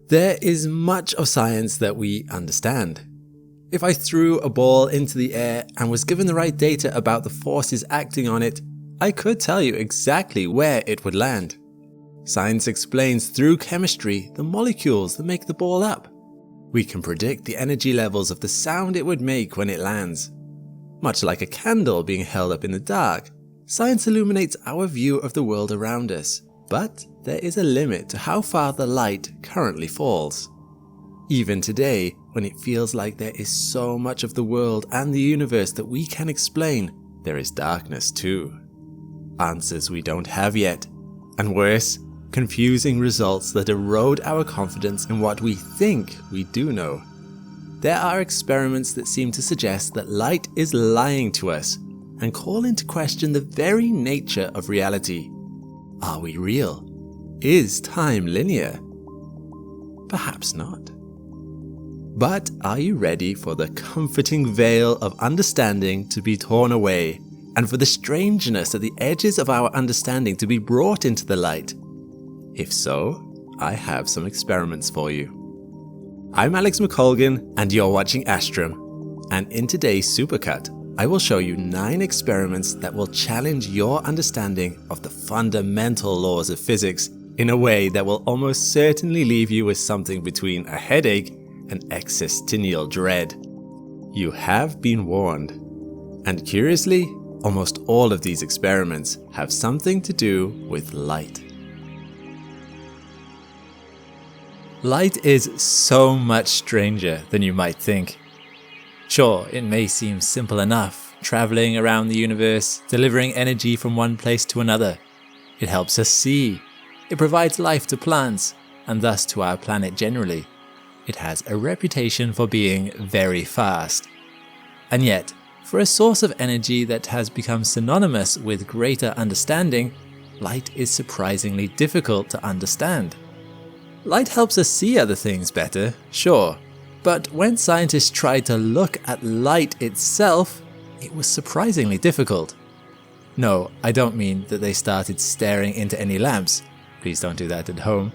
There is much of science that we understand. If I threw a ball into the air and was given the right data about the forces acting on it, I could tell you exactly where it would land. Science explains through chemistry the molecules that make the ball up. We can predict the energy levels of the sound it would make when it lands. Much like a candle being held up in the dark, science illuminates our view of the world around us, but there is a limit to how far the light currently falls. Even today, when it feels like there is so much of the world and the universe that we can explain, there is darkness too. Answers we don't have yet, and worse, confusing results that erode our confidence in what we think we do know. There are experiments that seem to suggest that light is lying to us and call into question the very nature of reality. Are we real? Is time linear? Perhaps not. But are you ready for the comforting veil of understanding to be torn away, and for the strangeness at the edges of our understanding to be brought into the light? If so, I have some experiments for you. I'm Alex McColgan, and you're watching Astrum. And in today's supercut, I will show you 9 experiments that will challenge your understanding of the fundamental laws of physics in a way that will almost certainly leave you with something between a headache and existential dread. You have been warned. And curiously, almost all of these experiments have something to do with light. Light is so much stranger than you might think. Sure, it may seem simple enough, traveling around the universe, delivering energy from one place to another. It helps us see. It provides life to plants, and thus to our planet generally. It has a reputation for being very fast. And yet, for a source of energy that has become synonymous with greater understanding, light is surprisingly difficult to understand. Light helps us see other things better, sure, but when scientists tried to look at light itself, it was surprisingly difficult. No, I don't mean that they started staring into any lamps. Please don't do that at home.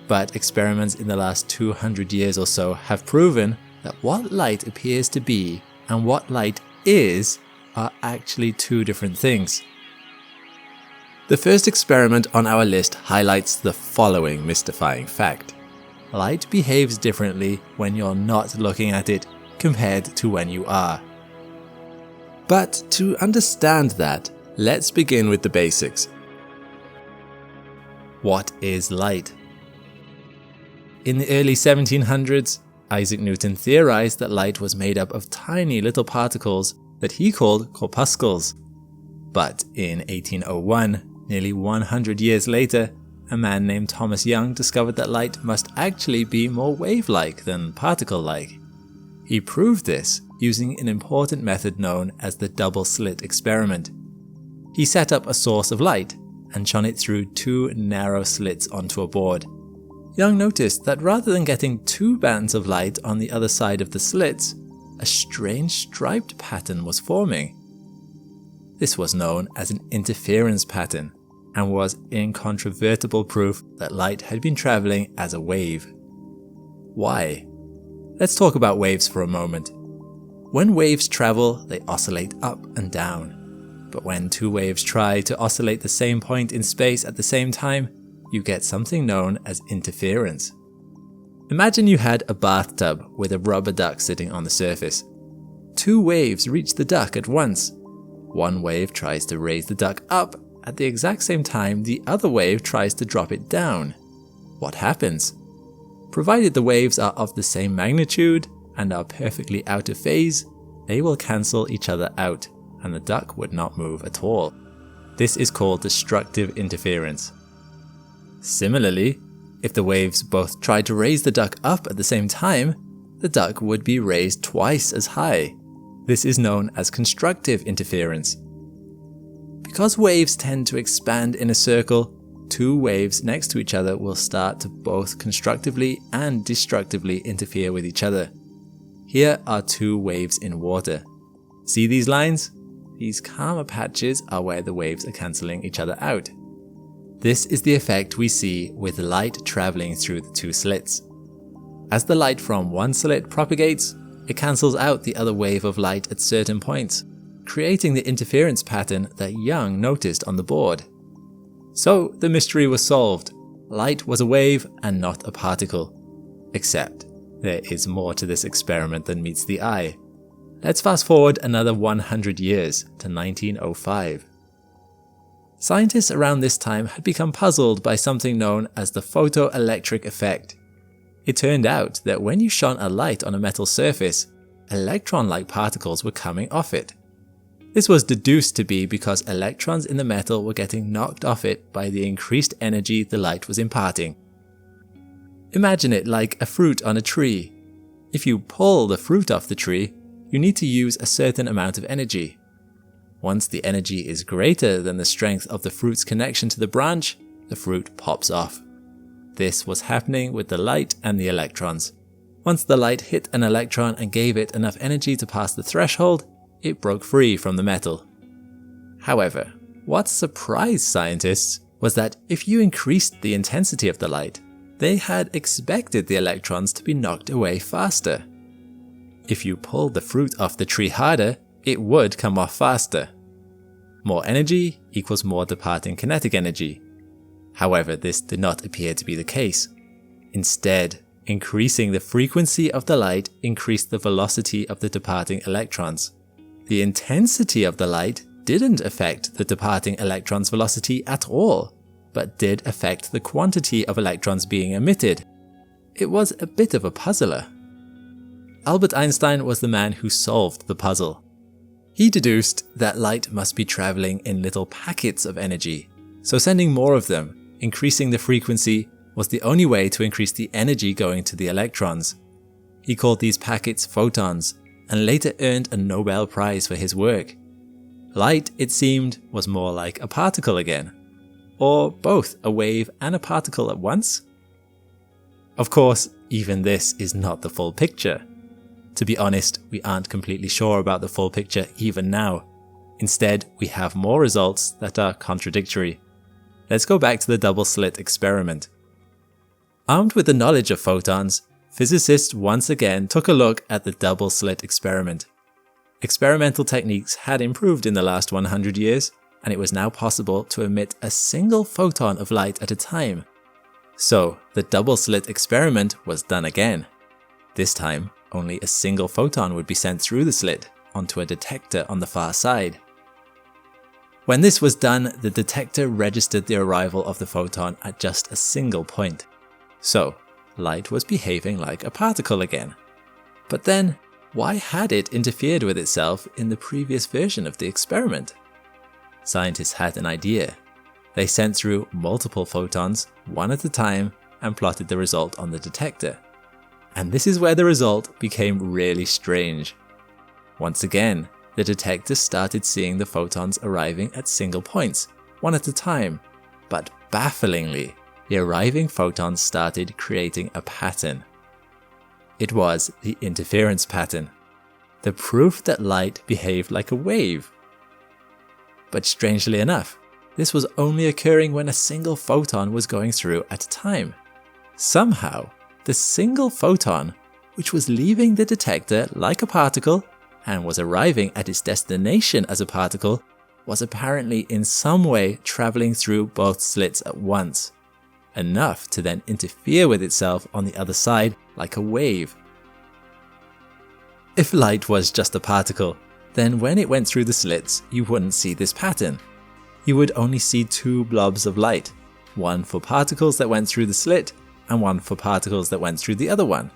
But experiments in the last 200 years or so have proven that what light appears to be and what light is are actually two different things. The first experiment on our list highlights the following mystifying fact. Light behaves differently when you're not looking at it compared to when you are. But to understand that, let's begin with the basics. What is light? In the early 1700s, Isaac Newton theorized that light was made up of tiny little particles that he called corpuscles. But in 1801, nearly 100 years later, a man named Thomas Young discovered that light must actually be more wave-like than particle-like. He proved this using an important method known as the double-slit experiment. He set up a source of light and shone it through 2 narrow slits onto a board. Young noticed that rather than getting 2 bands of light on the other side of the slits, a strange striped pattern was forming. This was known as an interference pattern and was incontrovertible proof that light had been traveling as a wave. Why? Let's talk about waves for a moment. When waves travel, they oscillate up and down. But when 2 waves try to oscillate the same point in space at the same time, you get something known as interference. Imagine you had a bathtub with a rubber duck sitting on the surface. 2 waves reach the duck at once. One wave tries to raise the duck up. At the exact same time, the other wave tries to drop it down. What happens? Provided the waves are of the same magnitude and are perfectly out of phase, they will cancel each other out, and the duck would not move at all. This is called destructive interference. Similarly, if the waves both tried to raise the duck up at the same time, the duck would be raised twice as high. This is known as constructive interference. Because waves tend to expand in a circle, 2 waves next to each other will start to both constructively and destructively interfere with each other. Here are 2 waves in water. See these lines? These calmer patches are where the waves are cancelling each other out. This is the effect we see with light travelling through the 2 slits. As the light from one slit propagates, it cancels out the other wave of light at certain points, creating the interference pattern that Young noticed on the board. So the mystery was solved. Light was a wave and not a particle. Except, there is more to this experiment than meets the eye. Let's fast forward another 100 years to 1905. Scientists around this time had become puzzled by something known as the photoelectric effect. It turned out that when you shone a light on a metal surface, electron-like particles were coming off it. This was deduced to be because electrons in the metal were getting knocked off it by the increased energy the light was imparting. Imagine it like a fruit on a tree. If you pull the fruit off the tree, you need to use a certain amount of energy. Once the energy is greater than the strength of the fruit's connection to the branch, the fruit pops off. This was happening with the light and the electrons. Once the light hit an electron and gave it enough energy to pass the threshold, it broke free from the metal. However, what surprised scientists was that if you increased the intensity of the light, they had expected the electrons to be knocked away faster. If you pulled the fruit off the tree harder, it would come off faster. More energy equals more departing kinetic energy. However, this did not appear to be the case. Instead, increasing the frequency of the light increased the velocity of the departing electrons. The intensity of the light didn't affect the departing electron's velocity at all, but did affect the quantity of electrons being emitted. It was a bit of a puzzler. Albert Einstein was the man who solved the puzzle. He deduced that light must be traveling in little packets of energy, so sending more of them, increasing the frequency, was the only way to increase the energy going to the electrons. He called these packets photons, and later earned a Nobel Prize for his work. Light, it seemed, was more like a particle again. Or both a wave and a particle at once? Of course, even this is not the full picture. To be honest, we aren't completely sure about the full picture even now. Instead, we have more results that are contradictory. Let's go back to the double-slit experiment. Armed with the knowledge of photons, physicists once again took a look at the double-slit experiment. Experimental techniques had improved in the last 100 years, and it was now possible to emit a single photon of light at a time. So, the double-slit experiment was done again. This time, only a single photon would be sent through the slit onto a detector on the far side. When this was done, the detector registered the arrival of the photon at just a single point. So, light was behaving like a particle again. But then, why had it interfered with itself in the previous version of the experiment? Scientists had an idea. They sent through multiple photons, one at a time, and plotted the result on the detector. And this is where the result became really strange. Once again, the detector started seeing the photons arriving at single points, one at a time. But bafflingly, the arriving photons started creating a pattern. It was the interference pattern, the proof that light behaved like a wave. But strangely enough, this was only occurring when a single photon was going through at a time. Somehow, the single photon, which was leaving the detector like a particle and was arriving at its destination as a particle, was apparently in some way traveling through both slits at once, enough to then interfere with itself on the other side like a wave. If light was just a particle, then when it went through the slits, you wouldn't see this pattern. You would only see two blobs of light, one for particles that went through the slit and one for particles that went through the other one.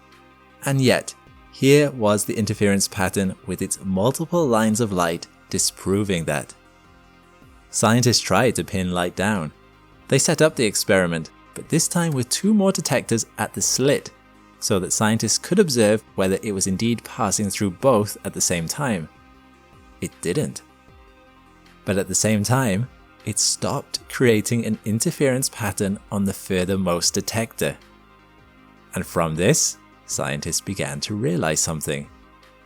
And yet, here was the interference pattern with its multiple lines of light disproving that. Scientists tried to pin light down. They set up the experiment, but this time with two more detectors at the slit, so that scientists could observe whether it was indeed passing through both at the same time. It didn't. But at the same time, it stopped creating an interference pattern on the furthermost detector. And from this, scientists began to realize something.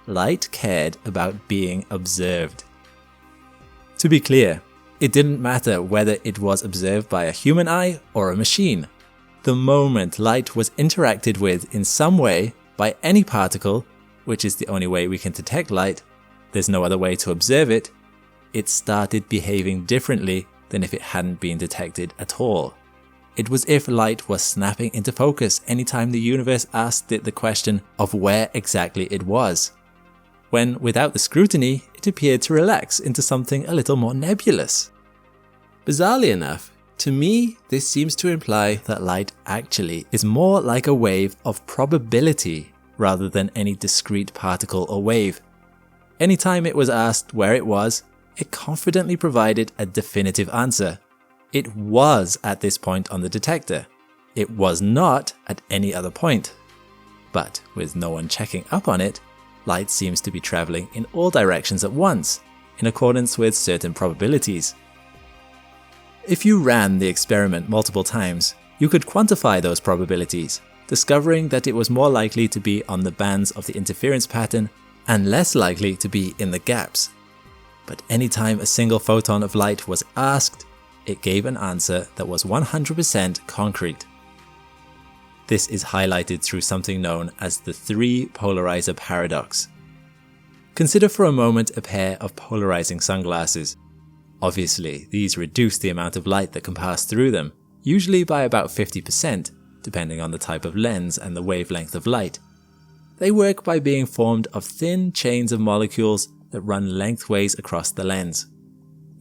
Light cared about being observed. To be clear, it didn't matter whether it was observed by a human eye or a machine. The moment light was interacted with in some way by any particle, which is the only way we can detect light, there's no other way to observe it, it started behaving differently than if it hadn't been detected at all. It was if light was snapping into focus anytime the universe asked it the question of where exactly it was, when without the scrutiny it appeared to relax into something a little more nebulous. Bizarrely enough, to me this seems to imply that light actually is more like a wave of probability rather than any discrete particle or wave. Anytime it was asked where it was, it confidently provided a definitive answer. It was at this point on the detector. It was not at any other point. But with no one checking up on it, light seems to be traveling in all directions at once, in accordance with certain probabilities. If you ran the experiment multiple times, you could quantify those probabilities, discovering that it was more likely to be on the bands of the interference pattern and less likely to be in the gaps. But anytime a single photon of light was asked, it gave an answer that was 100% concrete. This is highlighted through something known as the three-polariser paradox. Consider for a moment a pair of polarizing sunglasses. Obviously, these reduce the amount of light that can pass through them, usually by about 50%, depending on the type of lens and the wavelength of light. They work by being formed of thin chains of molecules that run lengthways across the lens.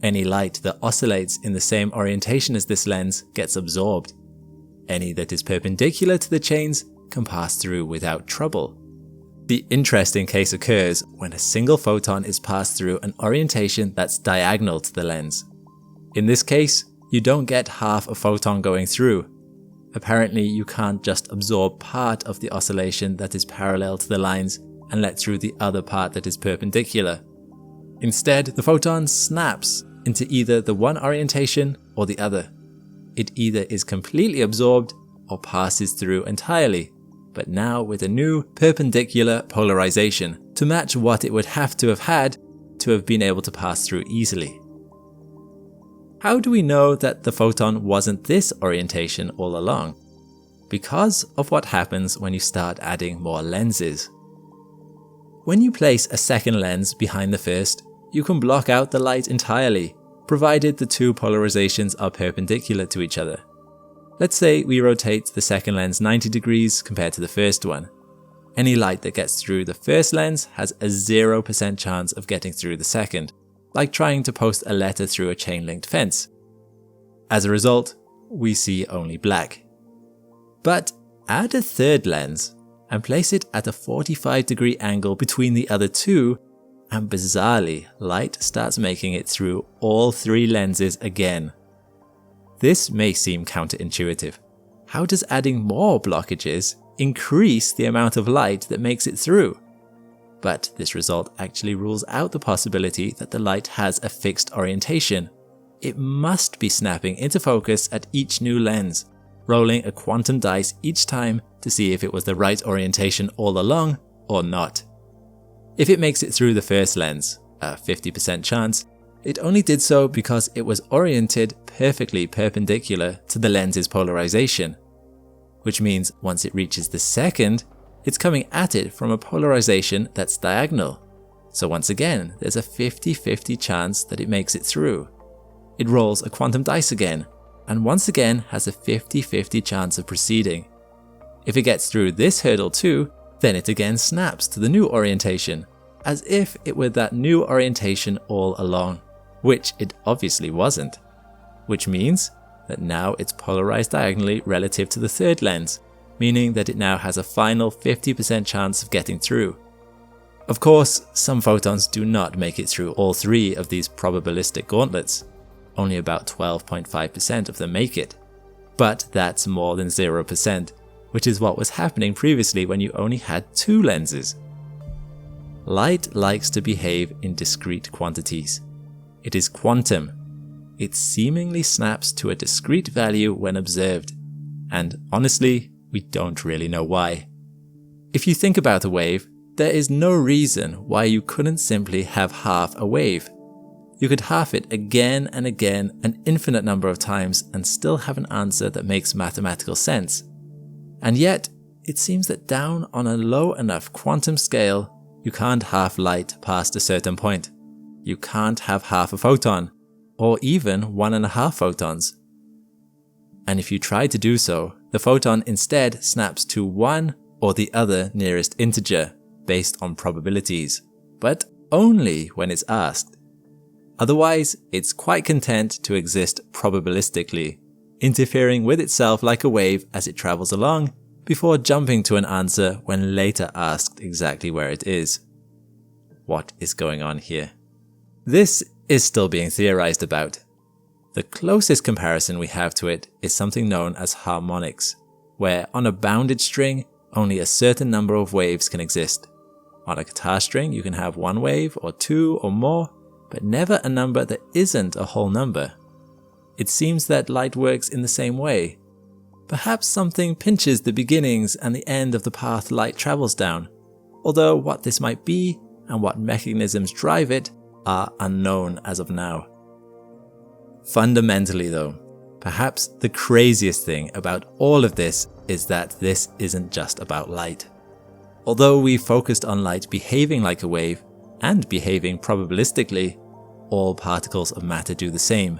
Any light that oscillates in the same orientation as this lens gets absorbed. Any that is perpendicular to the chains can pass through without trouble. The interesting case occurs when a single photon is passed through an orientation that's diagonal to the lens. In this case, you don't get half a photon going through. Apparently, you can't just absorb part of the oscillation that is parallel to the lines and let through the other part that is perpendicular. Instead, the photon snaps into either the one orientation or the other. It either is completely absorbed or passes through entirely, but now with a new perpendicular polarization to match what it would have to have had to have been able to pass through easily. How do we know that the photon wasn't this orientation all along? Because of what happens when you start adding more lenses. When you place a second lens behind the first, you can block out the light entirely, provided the two polarizations are perpendicular to each other. Let's say we rotate the second lens 90 degrees compared to the first one. Any light that gets through the first lens has a 0% chance of getting through the second, like trying to post a letter through a chain-linked fence. As a result, we see only black. But add a third lens and place it at a 45-degree angle between the other two, and bizarrely, light starts making it through all three lenses again. This may seem counterintuitive. How does adding more blockages increase the amount of light that makes it through? But this result actually rules out the possibility that the light has a fixed orientation. It must be snapping into focus at each new lens, rolling a quantum dice each time to see if it was the right orientation all along or not. If it makes it through the first lens, a 50% chance, it only did so because it was oriented perfectly perpendicular to the lens's polarization, which means once it reaches the second, it's coming at it from a polarization that's diagonal. So once again, there's a 50-50 chance that it makes it through. It rolls a quantum dice again, and once again has a 50-50 chance of proceeding. If it gets through this hurdle too, then it again snaps to the new orientation, as if it were that new orientation all along, which it obviously wasn't. Which means that now it's polarized diagonally relative to the third lens, meaning that it now has a final 50% chance of getting through. Of course, some photons do not make it through all three of these probabilistic gauntlets. Only about 12.5% of them make it. But that's more than 0%, which is what was happening previously when you only had two lenses. Light likes to behave in discrete quantities. It is quantum. It seemingly snaps to a discrete value when observed, and honestly, we don't really know why. If you think about a wave, there is no reason why you couldn't simply have half a wave. You could half it again and again an infinite number of times and still have an answer that makes mathematical sense. And yet, it seems that down on a low enough quantum scale, you can't half light past a certain point. You can't have half a photon, or even 1.5 photons. And if you try to do so, the photon instead snaps to one or the other nearest integer based on probabilities, but only when it's asked. Otherwise, it's quite content to exist probabilistically, interfering with itself like a wave as it travels along, before jumping to an answer when later asked exactly where it is. What is going on here? This is still being theorized about. The closest comparison we have to it is something known as harmonics, where on a bounded string, only a certain number of waves can exist. On a guitar string, you can have one wave or two or more, but never a number that isn't a whole number. It seems that light works in the same way. Perhaps something pinches the beginnings and the end of the path light travels down, although what this might be and what mechanisms drive it are unknown as of now. Fundamentally though, perhaps the craziest thing about all of this is that this isn't just about light. Although we focused on light behaving like a wave and behaving probabilistically, all particles of matter do the same.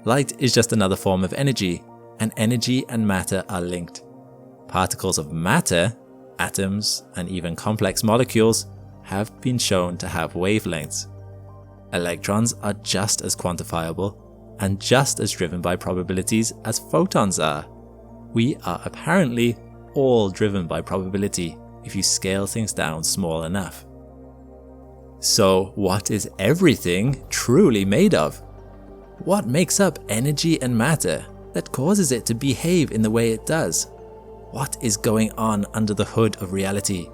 Light is just another form of energy, and energy and matter are linked. Particles of matter, atoms, and even complex molecules have been shown to have wavelengths. Electrons are just as quantifiable and just as driven by probabilities as photons are. We are apparently all driven by probability if you scale things down small enough. So what is everything truly made of? What makes up energy and matter that causes it to behave in the way it does? What is going on under the hood of reality?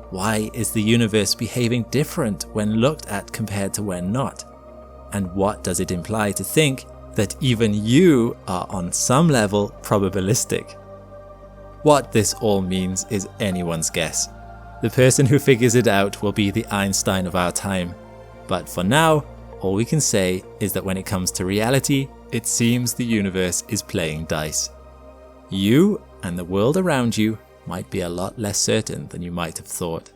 Why is the universe behaving different when looked at compared to when not? And what does it imply to think that even you are on some level probabilistic? What this all means is anyone's guess. The person who figures it out will be the Einstein of our time. But for now, all we can say is that when it comes to reality, it seems the universe is playing dice. You and the world around you might be a lot less certain than you might have thought.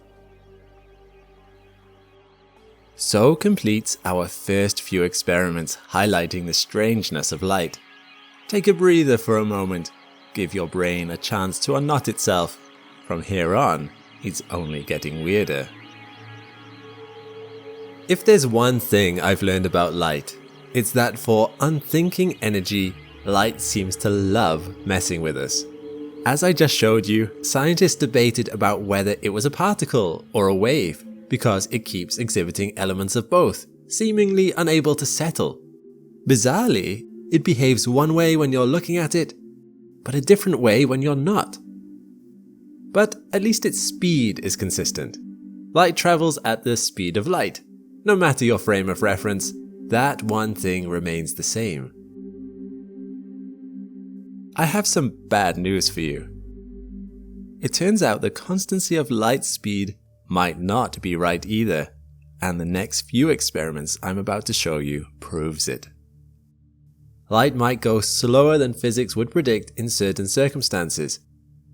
So completes our first few experiments highlighting the strangeness of light. Take a breather for a moment. Give your brain a chance to unknot itself. From here on, it's only getting weirder. If there's one thing I've learned about light, it's that for unthinking energy, light seems to love messing with us. As I just showed you, scientists debated about whether it was a particle or a wave, because it keeps exhibiting elements of both, seemingly unable to settle. Bizarrely, it behaves one way when you're looking at it, but a different way when you're not. But at least its speed is consistent. Light travels at the speed of light. No matter your frame of reference, that one thing remains the same. I have some bad news for you. It turns out the constancy of light speed might not be right either, and the next few experiments I'm about to show you proves it. Light might go slower than physics would predict in certain circumstances.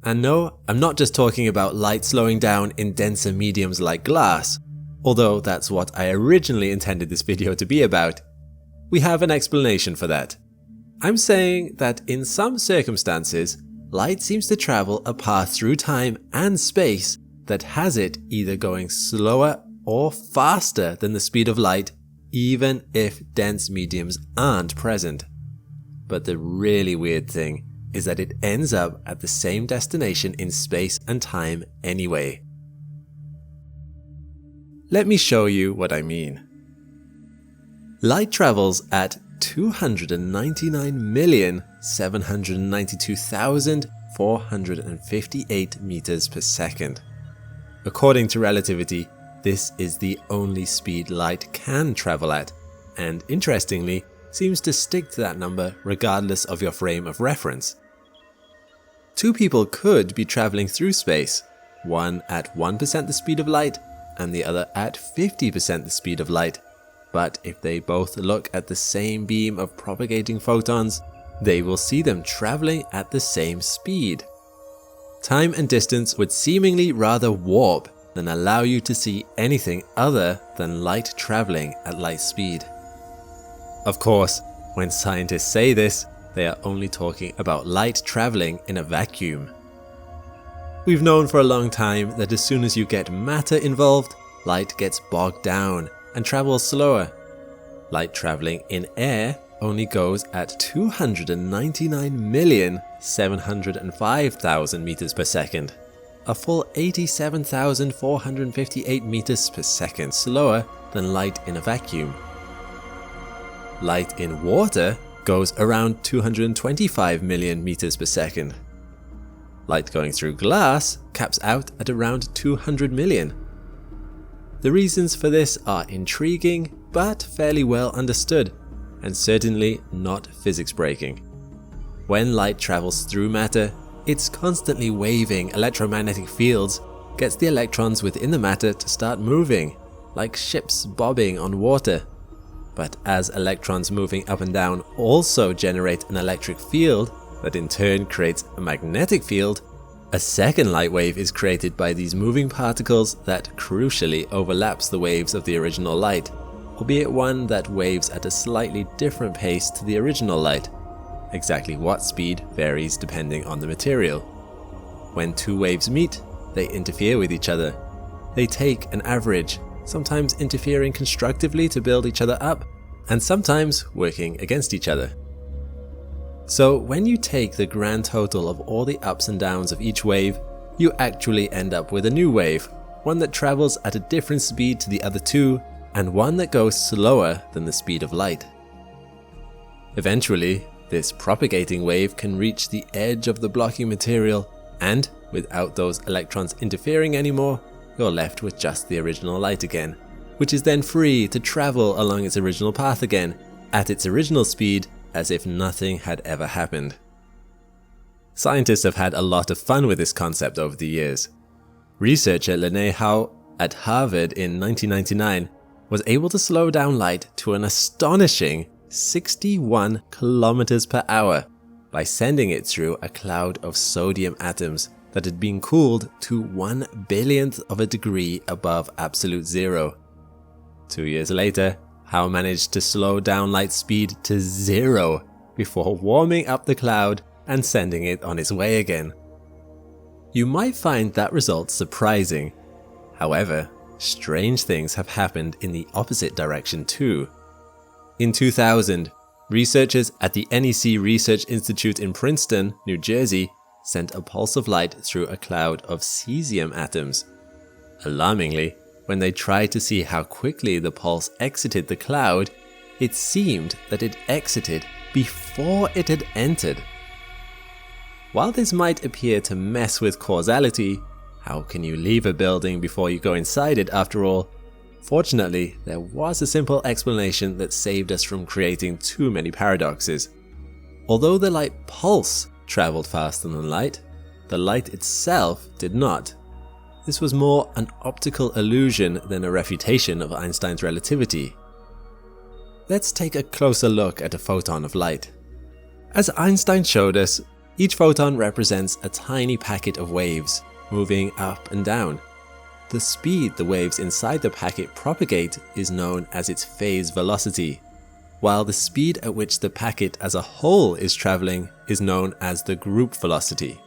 And no, I'm not just talking about light slowing down in denser mediums like glass, although that's what I originally intended this video to be about. We have an explanation for that. I'm saying that in some circumstances, light seems to travel a path through time and space that has it either going slower or faster than the speed of light, even if dense mediums aren't present. But the really weird thing is that it ends up at the same destination in space and time anyway. Let me show you what I mean. Light travels at 299,792,458 meters per second. According to relativity, this is the only speed light can travel at, and interestingly, seems to stick to that number regardless of your frame of reference. Two people could be traveling through space, one at 1% the speed of light and the other at 50% the speed of light, But if they both look at the same beam of propagating photons, they will see them traveling at the same speed. Time and distance would seemingly rather warp than allow you to see anything other than light traveling at light speed. Of course, when scientists say this, they are only talking about light traveling in a vacuum. We've known for a long time that as soon as you get matter involved, light gets bogged down and travels slower. Light traveling in air only goes at 299,705,000 meters per second, a full 87,458 meters per second slower than light in a vacuum. Light in water goes around 225 million meters per second. Light going through glass caps out at around 200 million. The reasons for this are intriguing but fairly well understood, and certainly not physics breaking. When light travels through matter, its constantly waving electromagnetic fields gets the electrons within the matter to start moving, like ships bobbing on water. But as electrons moving up and down also generate an electric field that in turn creates a magnetic field, a second light wave is created by these moving particles that crucially overlaps the waves of the original light, albeit one that waves at a slightly different pace to the original light. Exactly what speed varies depending on the material. When two waves meet, they interfere with each other. They take an average, sometimes interfering constructively to build each other up, and sometimes working against each other. So when you take the grand total of all the ups and downs of each wave, you actually end up with a new wave, one that travels at a different speed to the other two, and one that goes slower than the speed of light. Eventually, this propagating wave can reach the edge of the blocking material, and without those electrons interfering anymore, you're left with just the original light again, which is then free to travel along its original path again, at its original speed, as if nothing had ever happened. Scientists have had a lot of fun with this concept over the years. Researcher Lene Howe at Harvard in 1999 was able to slow down light to an astonishing 61 kilometers per hour by sending it through a cloud of sodium atoms that had been cooled to 1 billionth of a degree above absolute zero. 2 years later, Howe managed to slow down light speed to 0 before warming up the cloud and sending it on its way again. You might find that result surprising. However, strange things have happened in the opposite direction too. In 2000, researchers at the NEC Research Institute in Princeton, New Jersey, sent a pulse of light through a cloud of cesium atoms. Alarmingly, when they tried to see how quickly the pulse exited the cloud, it seemed that it exited before it had entered. While this might appear to mess with causality, how can you leave a building before you go inside it after all? Fortunately, there was a simple explanation that saved us from creating too many paradoxes. Although the light pulse traveled faster than light, the light itself did not. This was more an optical illusion than a refutation of Einstein's relativity. Let's take a closer look at a photon of light. As Einstein showed us, each photon represents a tiny packet of waves, moving up and down. The speed the waves inside the packet propagate is known as its phase velocity, while the speed at which the packet as a whole is traveling is known as the group velocity.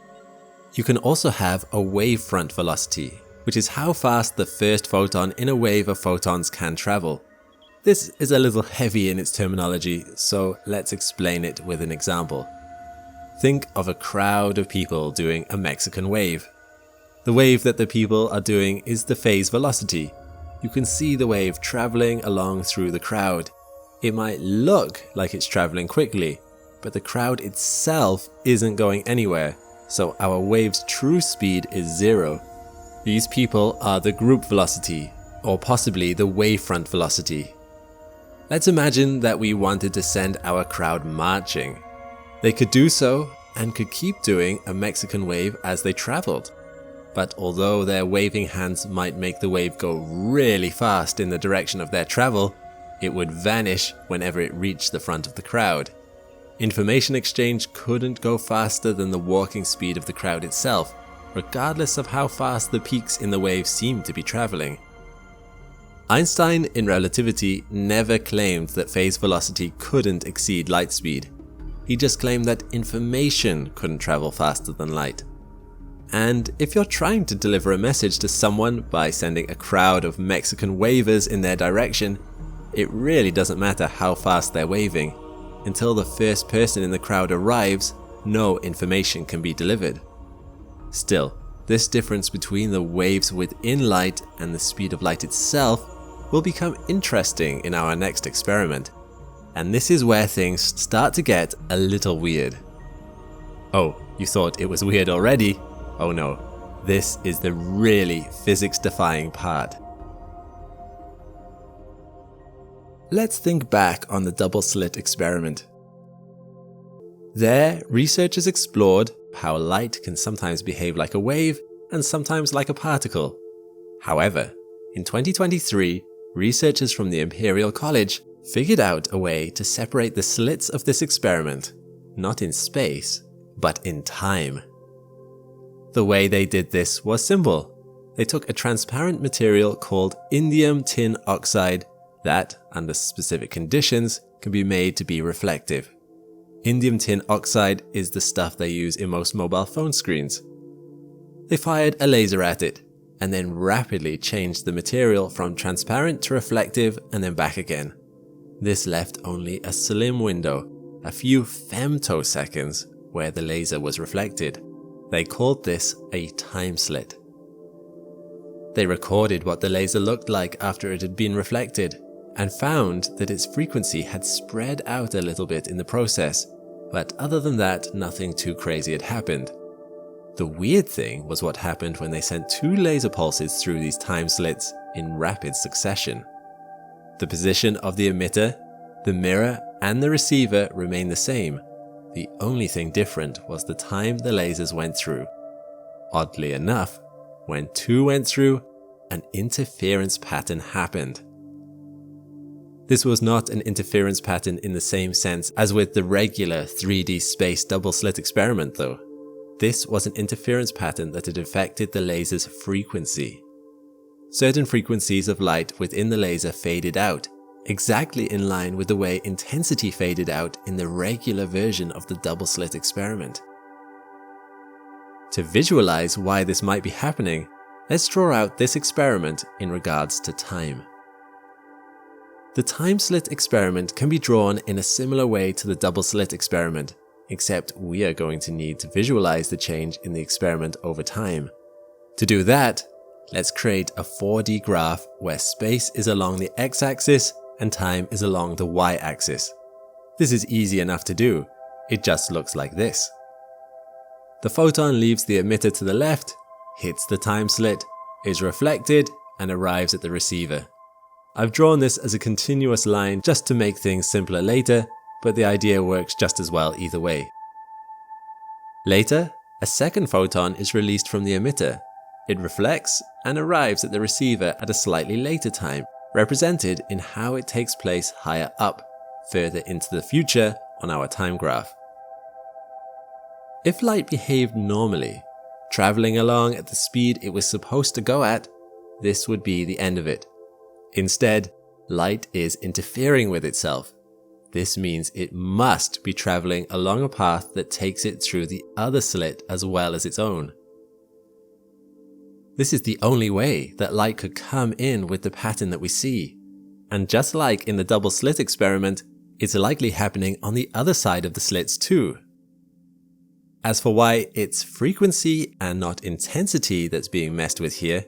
You can also have a wavefront velocity, which is how fast the first photon in a wave of photons can travel. This is a little heavy in its terminology, so let's explain it with an example. Think of a crowd of people doing a Mexican wave. The wave that the people are doing is the phase velocity. You can see the wave traveling along through the crowd. It might look like it's traveling quickly, but the crowd itself isn't going anywhere, so our wave's true speed is 0. These people are the group velocity, or possibly the wavefront velocity. Let's imagine that we wanted to send our crowd marching. They could do so and could keep doing a Mexican wave as they traveled. But although their waving hands might make the wave go really fast in the direction of their travel, it would vanish whenever it reached the front of the crowd. Information exchange couldn't go faster than the walking speed of the crowd itself, regardless of how fast the peaks in the wave seemed to be traveling. Einstein in relativity never claimed that phase velocity couldn't exceed light speed. He just claimed that information couldn't travel faster than light. And if you're trying to deliver a message to someone by sending a crowd of Mexican wavers in their direction, it really doesn't matter how fast they're waving. Until the first person in the crowd arrives, no information can be delivered. Still, this difference between the waves within light and the speed of light itself will become interesting in our next experiment. And this is where things start to get a little weird. Oh, you thought it was weird already? Oh no, this is the really physics-defying part. Let's think back on the double-slit experiment. There, researchers explored how light can sometimes behave like a wave and sometimes like a particle. However, in 2023, researchers from the Imperial College figured out a way to separate the slits of this experiment, not in space, but in time. The way they did this was simple. They took a transparent material called indium tin oxide that, under specific conditions, can be made to be reflective. Indium tin oxide is the stuff they use in most mobile phone screens. They fired a laser at it, and then rapidly changed the material from transparent to reflective and then back again. This left only a slim window, a few femtoseconds, where the laser was reflected. They called this a time slit. They recorded what the laser looked like after it had been reflected, and found that its frequency had spread out a little bit in the process, but other than that, nothing too crazy had happened. The weird thing was what happened when they sent two laser pulses through these time slits in rapid succession. The position of the emitter, the mirror, and the receiver remained the same. The only thing different was the time the lasers went through. Oddly enough, when two went through, an interference pattern happened. This was not an interference pattern in the same sense as with the regular 3D space double-slit experiment though. This was an interference pattern that had affected the laser's frequency. Certain frequencies of light within the laser faded out, exactly in line with the way intensity faded out in the regular version of the double-slit experiment. To visualize why this might be happening, let's draw out this experiment in regards to time. The time-slit experiment can be drawn in a similar way to the double-slit experiment, except we are going to need to visualize the change in the experiment over time. To do that, let's create a 4D graph where space is along the x-axis and time is along the y-axis. This is easy enough to do, it just looks like this. The photon leaves the emitter to the left, hits the time slit, is reflected, and arrives at the receiver. I've drawn this as a continuous line just to make things simpler later, but the idea works just as well either way. Later, a second photon is released from the emitter. It reflects and arrives at the receiver at a slightly later time, represented in how it takes place higher up, further into the future on our time graph. If light behaved normally, traveling along at the speed it was supposed to go at, this would be the end of it. Instead, light is interfering with itself. This means it must be traveling along a path that takes it through the other slit as well as its own. This is the only way that light could come in with the pattern that we see. And just like in the double slit experiment, it's likely happening on the other side of the slits too. As for why it's frequency and not intensity that's being messed with here,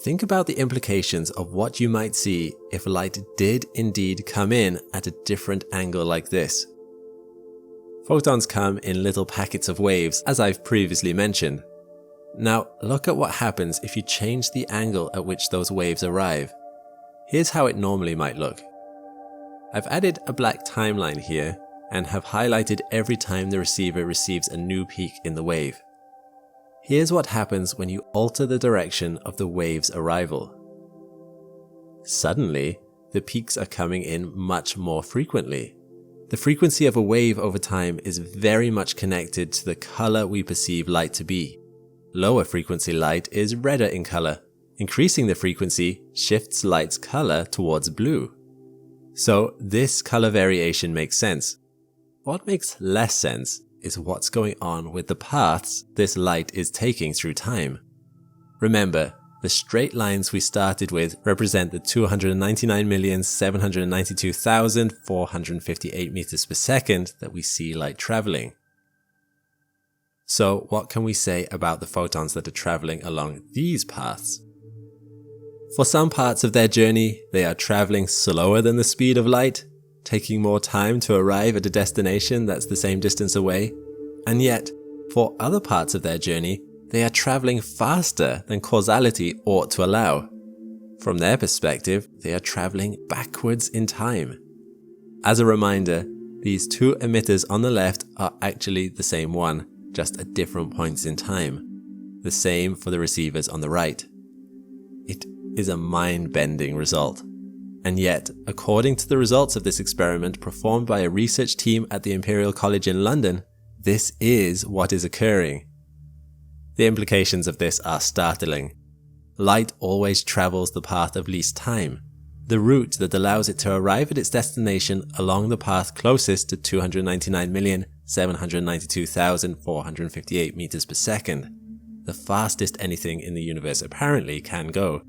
think about the implications of what you might see if light did indeed come in at a different angle like this. Photons come in little packets of waves, as I've previously mentioned. Now look at what happens if you change the angle at which those waves arrive. Here's how it normally might look. I've added a black timeline here and have highlighted every time the receiver receives a new peak in the wave. Here's what happens when you alter the direction of the wave's arrival. Suddenly, the peaks are coming in much more frequently. The frequency of a wave over time is very much connected to the color we perceive light to be. Lower frequency light is redder in color. Increasing the frequency shifts light's color towards blue. So this color variation makes sense. What makes less sense is what's going on with the paths this light is taking through time. Remember, the straight lines we started with represent the 299,792,458 meters per second that we see light traveling. So what can we say about the photons that are traveling along these paths? For some parts of their journey, they are traveling slower than the speed of light, taking more time to arrive at a destination that's the same distance away. And yet, for other parts of their journey, they are traveling faster than causality ought to allow. From their perspective, they are traveling backwards in time. As a reminder, these two emitters on the left are actually the same one, just at different points in time. The same for the receivers on the right. It is a mind-bending result. And yet, according to the results of this experiment performed by a research team at the Imperial College in London, this is what is occurring. The implications of this are startling. Light always travels the path of least time, the route that allows it to arrive at its destination along the path closest to 299,792,458 meters per second, the fastest anything in the universe apparently can go.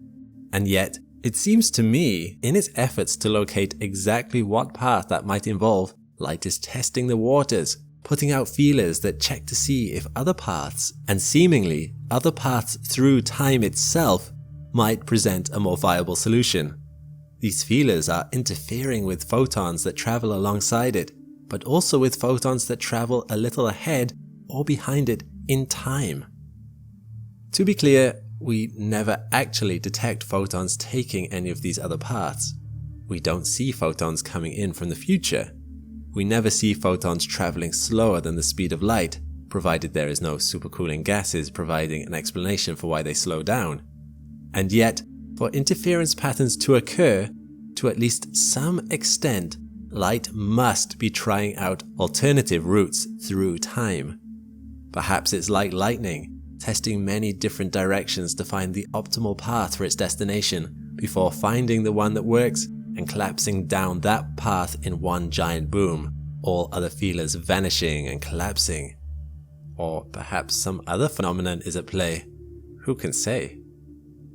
And yet, it seems to me, in its efforts to locate exactly what path that might involve, light is testing the waters, putting out feelers that check to see if other paths, and seemingly other paths through time itself, might present a more viable solution. These feelers are interfering with photons that travel alongside it, but also with photons that travel a little ahead or behind it in time. To be clear, we never actually detect photons taking any of these other paths. We don't see photons coming in from the future. We never see photons traveling slower than the speed of light, provided there is no supercooling gases providing an explanation for why they slow down. And yet, for interference patterns to occur, to at least some extent, light must be trying out alternative routes through time. Perhaps it's like lightning, testing many different directions to find the optimal path for its destination before finding the one that works and collapsing down that path in one giant boom, all other feelers vanishing and collapsing. Or perhaps some other phenomenon is at play. Who can say?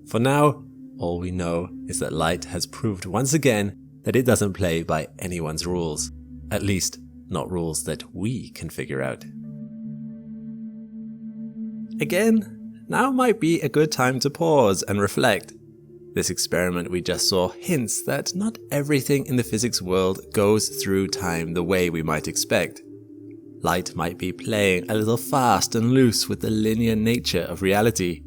For now, all we know is that light has proved once again that it doesn't play by anyone's rules. At least, not rules that we can figure out. Again, now might be a good time to pause and reflect. This experiment we just saw hints that not everything in the physics world goes through time the way we might expect. Light might be playing a little fast and loose with the linear nature of reality.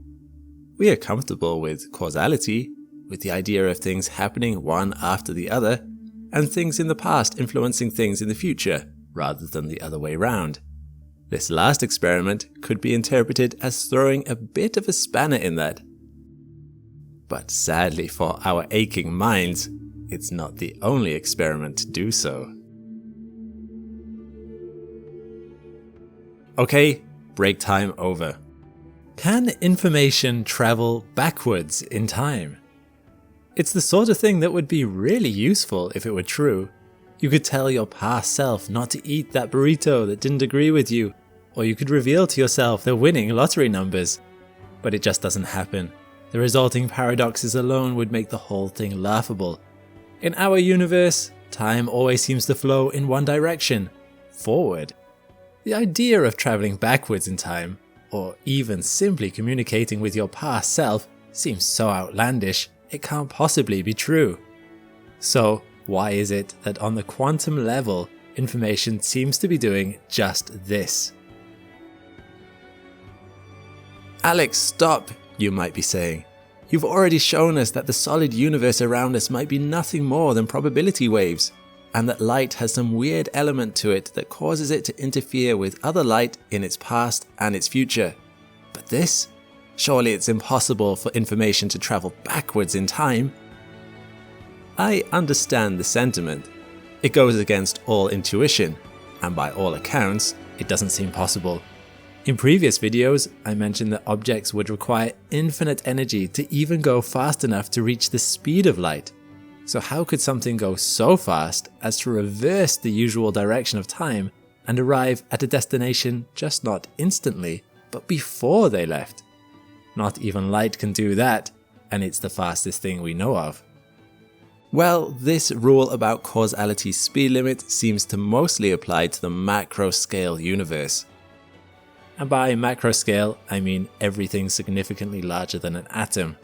We are comfortable with causality, with the idea of things happening one after the other, and things in the past influencing things in the future, rather than the other way round. This last experiment could be interpreted as throwing a bit of a spanner in that. But sadly for our aching minds, it's not the only experiment to do so. Okay, break time over. Can information travel backwards in time? It's the sort of thing that would be really useful if it were true. You could tell your past self not to eat that burrito that didn't agree with you, or you could reveal to yourself the winning lottery numbers. But it just doesn't happen. The resulting paradoxes alone would make the whole thing laughable. In our universe, time always seems to flow in one direction, forward. The idea of traveling backwards in time, or even simply communicating with your past self, seems so outlandish it can't possibly be true. So, why is it that on the quantum level, information seems to be doing just this? Alex, stop, you might be saying. You've already shown us that the solid universe around us might be nothing more than probability waves, and that light has some weird element to it that causes it to interfere with other light in its past and its future. But this? Surely it's impossible for information to travel backwards in time. I understand the sentiment. It goes against all intuition, and by all accounts, it doesn't seem possible. In previous videos, I mentioned that objects would require infinite energy to even go fast enough to reach the speed of light. So how could something go so fast as to reverse the usual direction of time and arrive at a destination just not instantly, but before they left? Not even light can do that, and it's the fastest thing we know of. Well, this rule about causality's speed limit seems to mostly apply to the macro scale universe. And by macro scale, I mean everything significantly larger than an atom.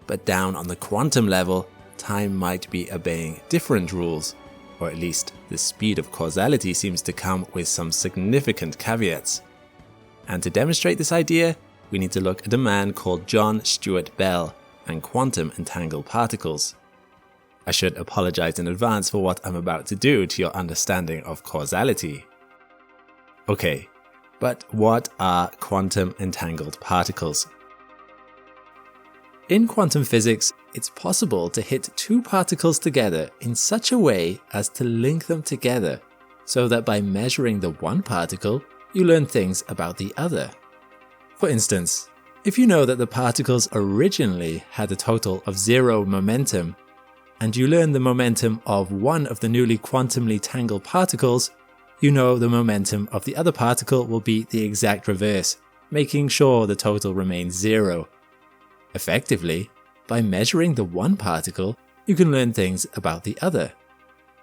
But down on the quantum level, time might be obeying different rules, or at least the speed of causality seems to come with some significant caveats. And to demonstrate this idea, we need to look at a man called John Stuart Bell and quantum entangled particles. I should apologize in advance for what I'm about to do to your understanding of causality. Okay, but what are quantum entangled particles? In quantum physics, it's possible to hit two particles together in such a way as to link them together, so that by measuring the one particle, you learn things about the other. For instance, if you know that the particles originally had a total of 0 momentum, and you learn the momentum of one of the newly quantumly tangled particles, you know the momentum of the other particle will be the exact reverse, making sure the total remains 0. Effectively, by measuring the one particle, you can learn things about the other.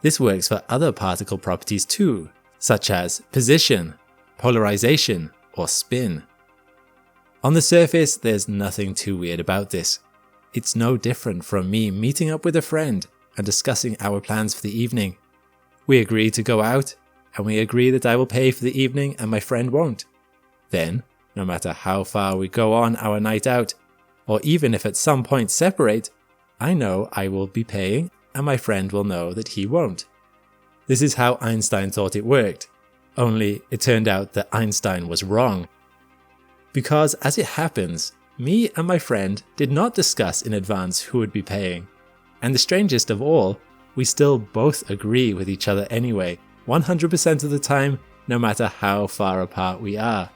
This works for other particle properties too, such as position, polarization, or spin. On the surface, there's nothing too weird about this. It's no different from me meeting up with a friend and discussing our plans for the evening. We agree to go out, and we agree that I will pay for the evening and my friend won't. Then, no matter how far we go on our night out, or even if at some point separate, I know I will be paying and my friend will know that he won't. This is how Einstein thought it worked, only it turned out that Einstein was wrong. Because as it happens, me and my friend did not discuss in advance who would be paying. And the strangest of all, we still both agree with each other anyway, 100% of the time, no matter how far apart we are.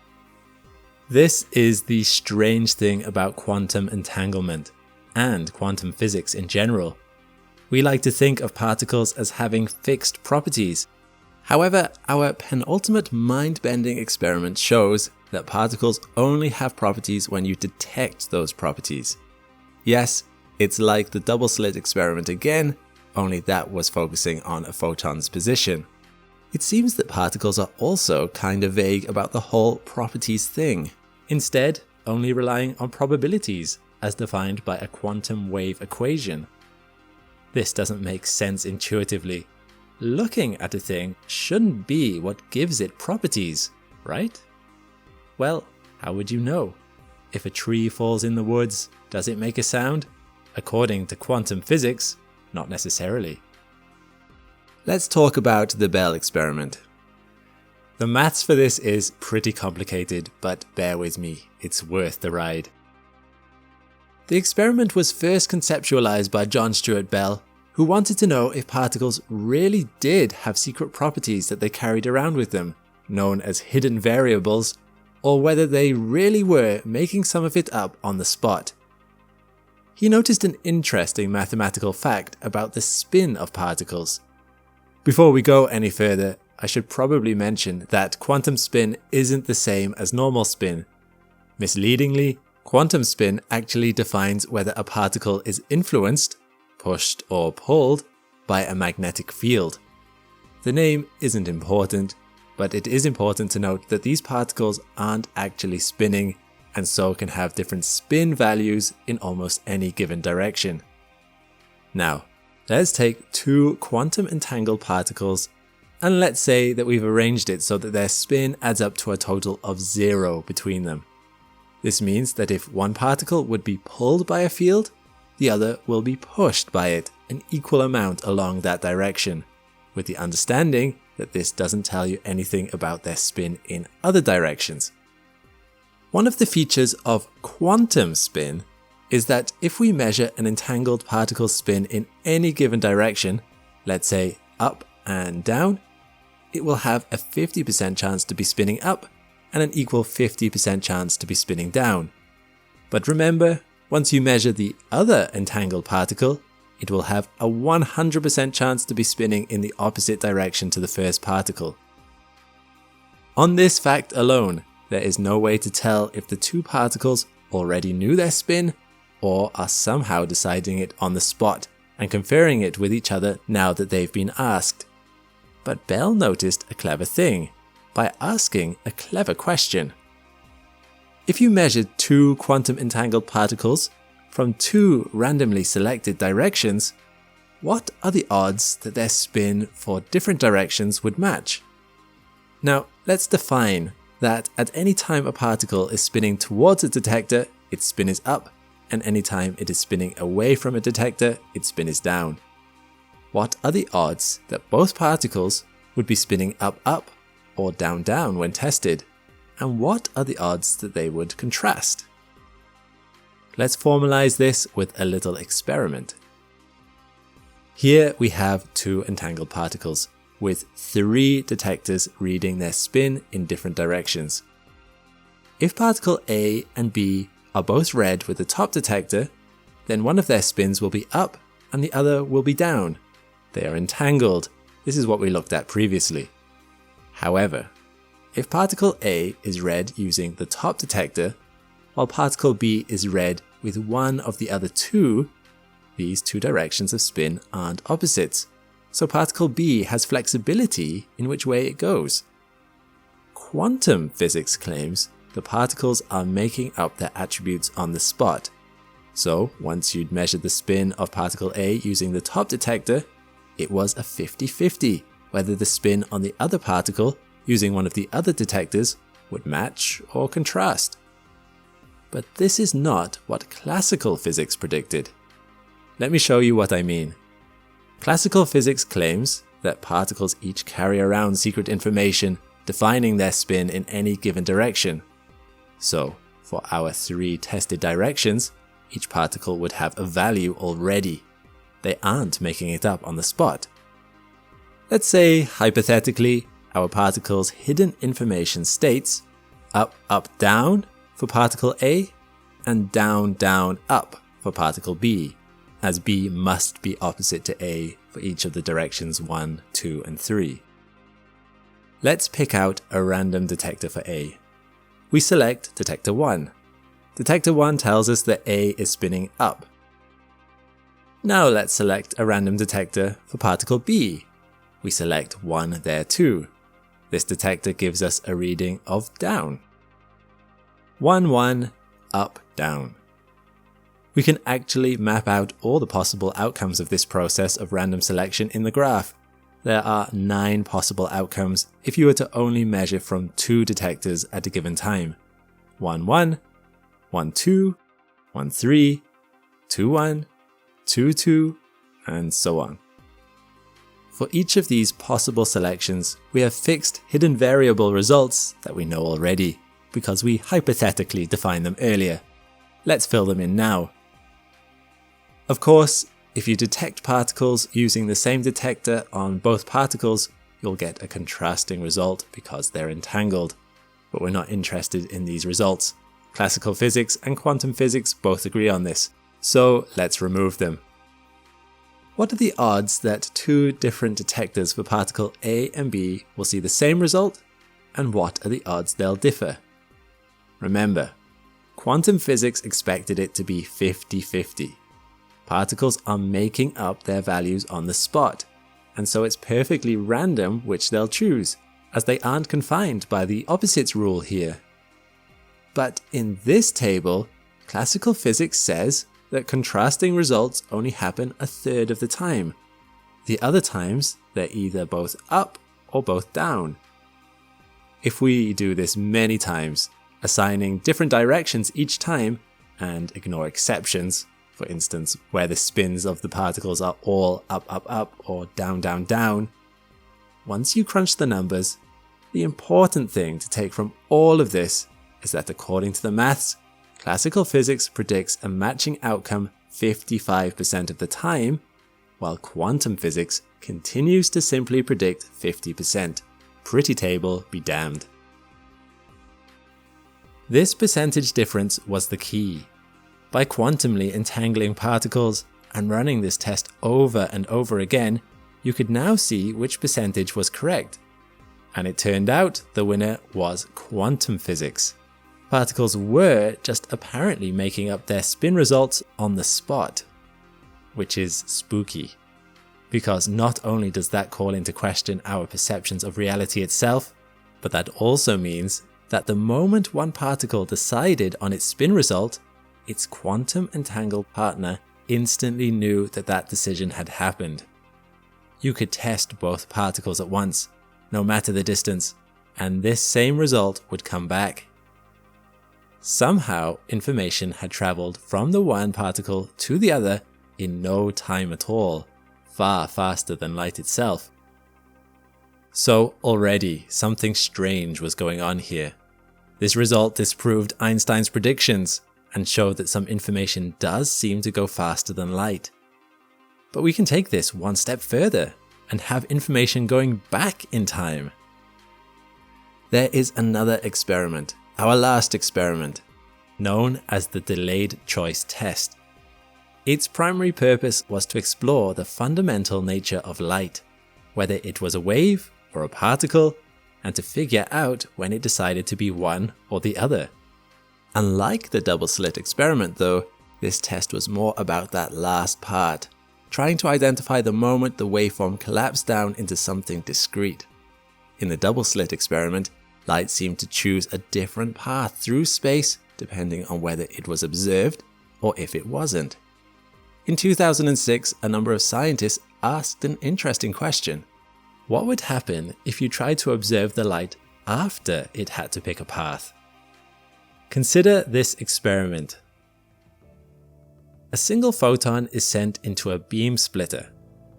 This is the strange thing about quantum entanglement, and quantum physics in general. We like to think of particles as having fixed properties. However, our penultimate mind-bending experiment shows that particles only have properties when you detect those properties. Yes, it's like the double-slit experiment again, only that was focusing on a photon's position. It seems that particles are also kind of vague about the whole properties thing, instead only relying on probabilities as defined by a quantum wave equation. This doesn't make sense intuitively. Looking at a thing shouldn't be what gives it properties, right? Well, how would you know? If a tree falls in the woods, does it make a sound? According to quantum physics, not necessarily. Let's talk about the Bell experiment. The maths for this is pretty complicated, but bear with me, it's worth the ride. The experiment was first conceptualized by John Stuart Bell, who wanted to know if particles really did have secret properties that they carried around with them, known as hidden variables, or whether they really were making some of it up on the spot. He noticed an interesting mathematical fact about the spin of particles. Before we go any further, I should probably mention that quantum spin isn't the same as normal spin. Misleadingly, quantum spin actually defines whether a particle is influenced, pushed or pulled, by a magnetic field. The name isn't important, but it is important to note that these particles aren't actually spinning, and so can have different spin values in almost any given direction. Now, let's take two quantum entangled particles, and let's say that we've arranged it so that their spin adds up to a total of 0 between them. This means that if one particle would be pulled by a field, the other will be pushed by it an equal amount along that direction, with the understanding that this doesn't tell you anything about their spin in other directions. One of the features of quantum spin is that if we measure an entangled particle's spin in any given direction, let's say up and down, it will have a 50% chance to be spinning up and an equal 50% chance to be spinning down. But remember, once you measure the other entangled particle, it will have a 100% chance to be spinning in the opposite direction to the first particle. On this fact alone, there is no way to tell if the two particles already knew their spin or are somehow deciding it on the spot and conferring it with each other now that they've been asked. But Bell noticed a clever thing by asking a clever question. If you measured two quantum entangled particles from two randomly selected directions, what are the odds that their spin for different directions would match? Now, let's define that at any time a particle is spinning towards a detector, its spin is up, and any time it is spinning away from a detector, its spin is down. What are the odds that both particles would be spinning up or down when tested? And what are the odds that they would contrast? Let's formalize this with a little experiment. Here we have two entangled particles with three detectors reading their spin in different directions. If particle A and B are both red with the top detector, then one of their spins will be up and the other will be down. They are entangled. This is what we looked at previously. However, if particle A is red using the top detector, while particle B is red with one of the other two, these two directions of spin aren't opposites, so particle B has flexibility in which way it goes. Quantum physics claims the particles are making up their attributes on the spot. So once you'd measured the spin of particle A using the top detector, it was a 50-50 whether the spin on the other particle using one of the other detectors would match or contrast. But this is not what classical physics predicted. Let me show you what I mean. Classical physics claims that particles each carry around secret information defining their spin in any given direction. So, for our three tested directions, each particle would have a value already. They aren't making it up on the spot. Let's say, hypothetically, our particle's hidden information states up, down for particle A and down, up for particle B, as B must be opposite to A for each of the directions 1, 2, and 3. Let's pick out a random detector for A. We select detector 1. Detector 1 tells us that A is spinning up. Now let's select a random detector for particle B. We select 1 there too. This detector gives us a reading of down. 1, 1, up, down. We can actually map out all the possible outcomes of this process of random selection in the graph. There are 9 possible outcomes if you were to only measure from 2 detectors at a given time. 1, 1, 1, 2, 1, 3, 2, 1, 2, 2, and so on. For each of these possible selections, we have fixed hidden variable results that we know already, because we hypothetically defined them earlier. Let's fill them in now. Of course, if you detect particles using the same detector on both particles, you'll get a contrasting result because they're entangled. But we're not interested in these results. Classical physics and quantum physics both agree on this, so let's remove them. What are the odds that 2 different detectors for particle A and B will see the same result, and what are the odds they'll differ? Remember, quantum physics expected it to be 50-50. Particles are making up their values on the spot, and so it's perfectly random which they'll choose, as they aren't confined by the opposites rule here. But in this table, classical physics says that contrasting results only happen a third of the time. The other times, they're either both up or both down. If we do this many times, assigning different directions each time, and ignore exceptions, for instance, where the spins of the particles are all up or down, once you crunch the numbers, the important thing to take from all of this is that according to the maths, classical physics predicts a matching outcome 55% of the time, while quantum physics continues to simply predict 50%. Pretty table be damned. This percentage difference was the key. By quantumly entangling particles and running this test over and over again, you could now see which percentage was correct. And it turned out the winner was quantum physics. Particles were just apparently making up their spin results on the spot, which is spooky. Because not only does that call into question our perceptions of reality itself, but that also means that the moment one particle decided on its spin result, its quantum entangled partner instantly knew that that decision had happened. You could test both particles at once, no matter the distance, and this same result would come back. Somehow, information had traveled from the one particle to the other in no time at all, far faster than light itself. So already something strange was going on here. This result disproved Einstein's predictions and showed that some information does seem to go faster than light. But we can take this one step further and have information going back in time. There is another experiment, our last experiment, known as the delayed choice test. Its primary purpose was to explore the fundamental nature of light, whether it was a wave or a particle, and to figure out when it decided to be one or the other. Unlike the double-slit experiment though, this test was more about that last part, trying to identify the moment the waveform collapsed down into something discrete. In the double-slit experiment, light seemed to choose a different path through space depending on whether it was observed or if it wasn't. In 2006, a number of scientists asked an interesting question. What would happen if you tried to observe the light after it had to pick a path? Consider this experiment. A single photon is sent into a beam splitter,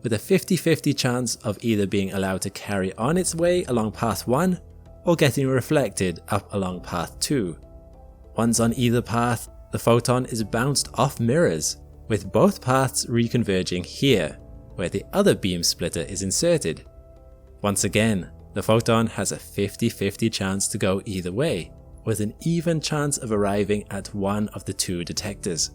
with a 50-50 chance of either being allowed to carry on its way along path 1 or getting reflected up along path 2. Once on either path, the photon is bounced off mirrors, with both paths reconverging here, where the other beam splitter is inserted. Once again, the photon has a 50-50 chance to go either way, with an even chance of arriving at one of the two detectors.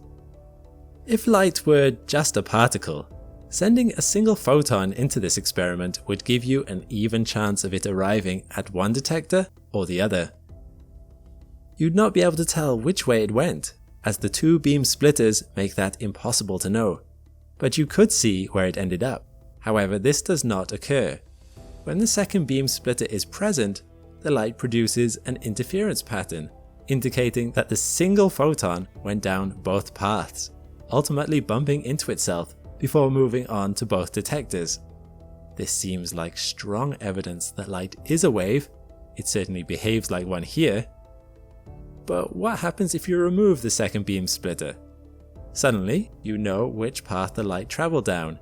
If light were just a particle, sending a single photon into this experiment would give you an even chance of it arriving at one detector or the other. You'd not be able to tell which way it went, as the two beam splitters make that impossible to know, but you could see where it ended up. However, this does not occur. When the second beam splitter is present, the light produces an interference pattern, indicating that the single photon went down both paths, ultimately bumping into itself before moving on to both detectors. This seems like strong evidence that light is a wave. It certainly behaves like one here. But what happens if you remove the second beam splitter? Suddenly, you know which path the light traveled down.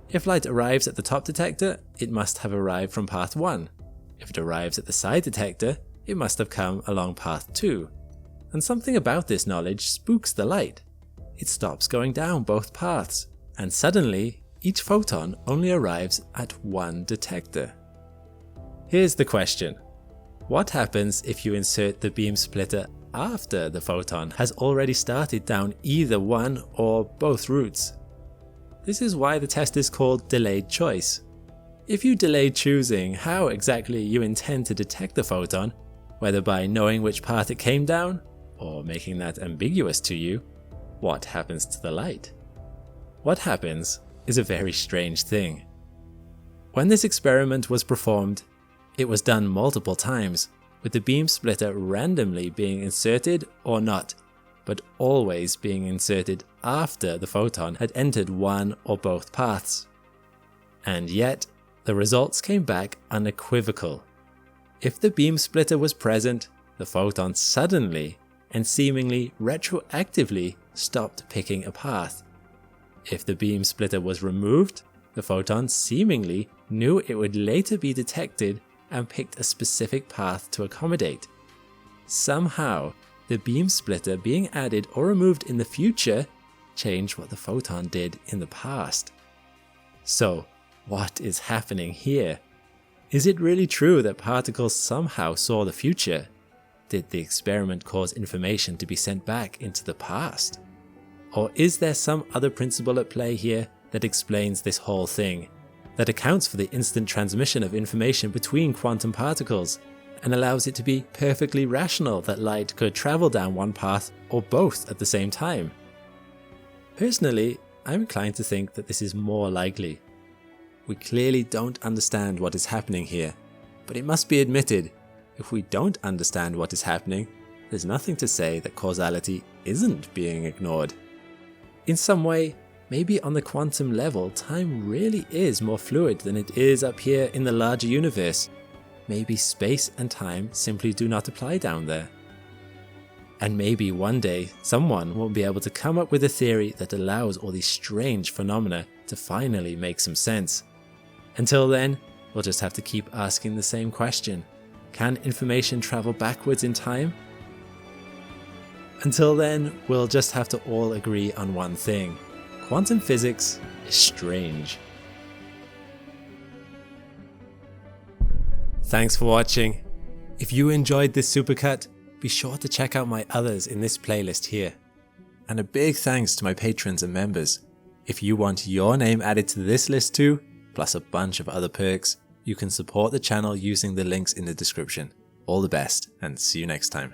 If light arrives at the top detector, it must have arrived from path 1. If it arrives at the side detector, it must have come along path 2. And something about this knowledge spooks the light. It stops going down both paths, and suddenly, each photon only arrives at one detector. Here's the question. What happens if you insert the beam splitter after the photon has already started down either one or both routes? This is why the test is called delayed choice. If you delay choosing how exactly you intend to detect the photon, whether by knowing which path it came down, or making that ambiguous to you, what happens to the light? What happens is a very strange thing. When this experiment was performed, it was done multiple times, with the beam splitter randomly being inserted or not, but always being inserted after the photon had entered one or both paths. And yet, the results came back unequivocal. If the beam splitter was present, the photon suddenly and seemingly retroactively stopped picking a path. If the beam splitter was removed, the photon seemingly knew it would later be detected and picked a specific path to accommodate. Somehow, the beam splitter being added or removed in the future changed what the photon did in the past. So, what is happening here? Is it really true that particles somehow saw the future? Did the experiment cause information to be sent back into the past? Or is there some other principle at play here that explains this whole thing, that accounts for the instant transmission of information between quantum particles, and allows it to be perfectly rational that light could travel down one path or both at the same time? Personally, I'm inclined to think that this is more likely. We clearly don't understand what is happening here, but it must be admitted, if we don't understand what is happening, there's nothing to say that causality isn't being ignored. In some way, maybe on the quantum level, time really is more fluid than it is up here in the larger universe. Maybe space and time simply do not apply down there. And maybe one day, someone will be able to come up with a theory that allows all these strange phenomena to finally make some sense. Until then, we'll just have to keep asking the same question. Can information travel backwards in time? Until then, we'll just have to all agree on one thing. Quantum physics is strange. Thanks for watching. If you enjoyed this supercut, be sure to check out my others in this playlist here. And a big thanks to my patrons and members. If you want your name added to this list too, plus a bunch of other perks, you can support the channel using the links in the description. All the best, and see you next time.